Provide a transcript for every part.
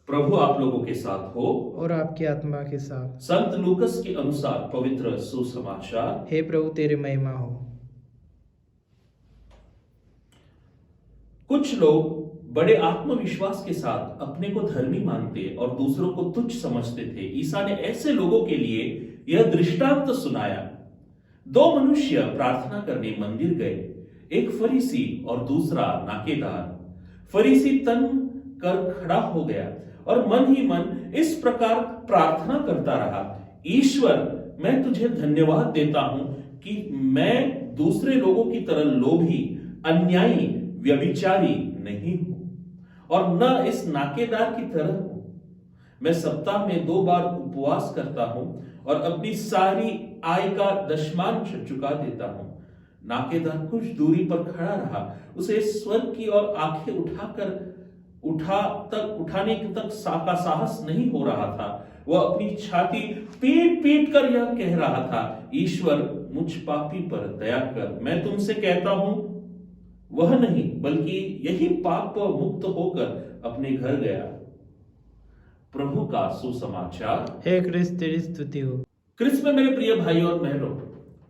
प्रभु आप लोगों के साथ हो और आपकी आत्मा के साथ। संत लूकस के अनुसार पवित्र सुसमाचार। हे प्रभु तेरी महिमा हो। कुछ लोग बड़े आत्मविश्वास के साथ अपने को धर्मी मानते और दूसरों को तुच्छ समझते थे। ईसा ने ऐसे लोगों के लिए यह दृष्टांत सुनाया। दो मनुष्य प्रार्थना करने मंदिर गए, एक फरीसी और दूसरा नाकेदार। फरीसी तन कर खड़ा हो गया और मन ही मन इस प्रकार प्रार्थना करता रहा, ईश्वर मैं तुझे धन्यवाद देता हूं कि मैं दूसरे लोगों की तरह लोभी, अन्यायी, व्यभिचारी नहीं हूं और न इस नाकेदार की तरह हूं। मैं सप्ताह में 2 बार उपवास करता हूं और अपनी सारी आय का दशमांश चुका देता हूं। नाकेदार कुछ दूरी पर खड़ा रहा, उसे स्वर्ग की ओर आंखें उठाने तक का साहस नहीं हो रहा था। वह अपनी छाती पीट पीट कर यह कह रहा था, ईश्वर मुझ पापी पर दया कर। मैं तुमसे कहता हूं वह नहीं बल्कि यही पाप मुक्त होकर अपने घर गया। प्रभु का सुसमाचार। हे क्रिस्त तेरी स्तुति हो। क्रिस्त में मेरे प्रिय भाई और बहनों,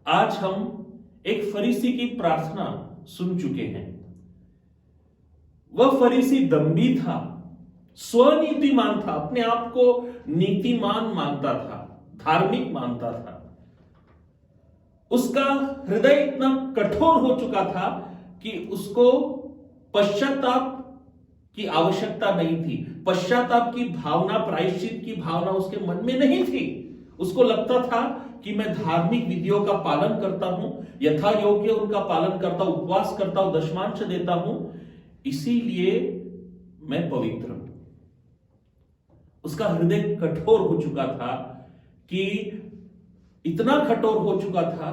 आज हम एक फरीसी की प्रार्थना सुन चुके हैं। वह फरीसी दंभी था, स्वनीतिमान था, अपने आप को नीतिमान मानता था, धार्मिक मानता था। उसका हृदय इतना कठोर हो चुका था कि उसको पश्चाताप की आवश्यकता नहीं थी। पश्चाताप की भावना, प्रायश्चित की भावना उसके मन में नहीं थी। उसको लगता था कि मैं धार्मिक विधियों का पालन करता हूं, यथा योग्य उनका पालन करता हूं, उपवास करता हूं, दशमांश देता हूं, इसीलिए मैं पवित्र हूं। उसका हृदय कठोर हो चुका था कि इतना कठोर हो चुका था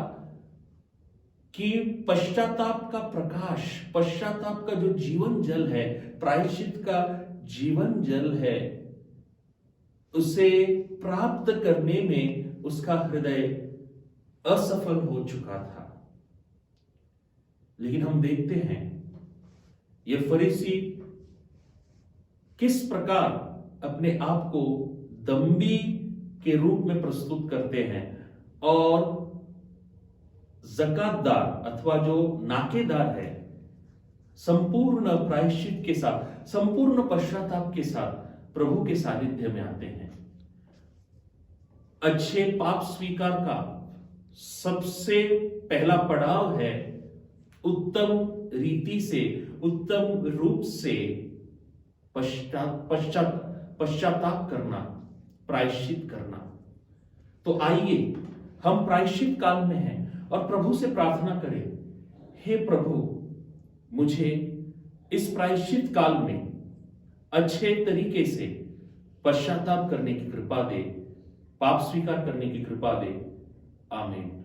कि पश्चाताप का प्रकाश, पश्चाताप का जो जीवन जल है, प्रायश्चित का जीवन जल है, उसे प्राप्त करने में उसका हृदय असफल हो चुका था। लेकिन हम देखते हैं यह फरीसी किस प्रकार अपने आप को दंभी के रूप में प्रस्तुत करते हैं और ज़कातदार अथवा जो नाकेदार है, संपूर्ण प्रायश्चित के साथ, संपूर्ण पश्चाताप के साथ प्रभु के सानिध्य में आते हैं। अच्छे पाप स्वीकार का सबसे पहला पड़ाव है उत्तम रीति से, उत्तम रूप से पश्चाताप करना, प्रायश्चित करना। तो आइए हम प्रायश्चित काल में हैं और प्रभु से प्रार्थना करें, हे प्रभु मुझे इस प्रायश्चित काल में अच्छे तरीके से पश्चाताप करने की कृपा दे, पाप स्वीकार करने की कृपा दे। आमीन।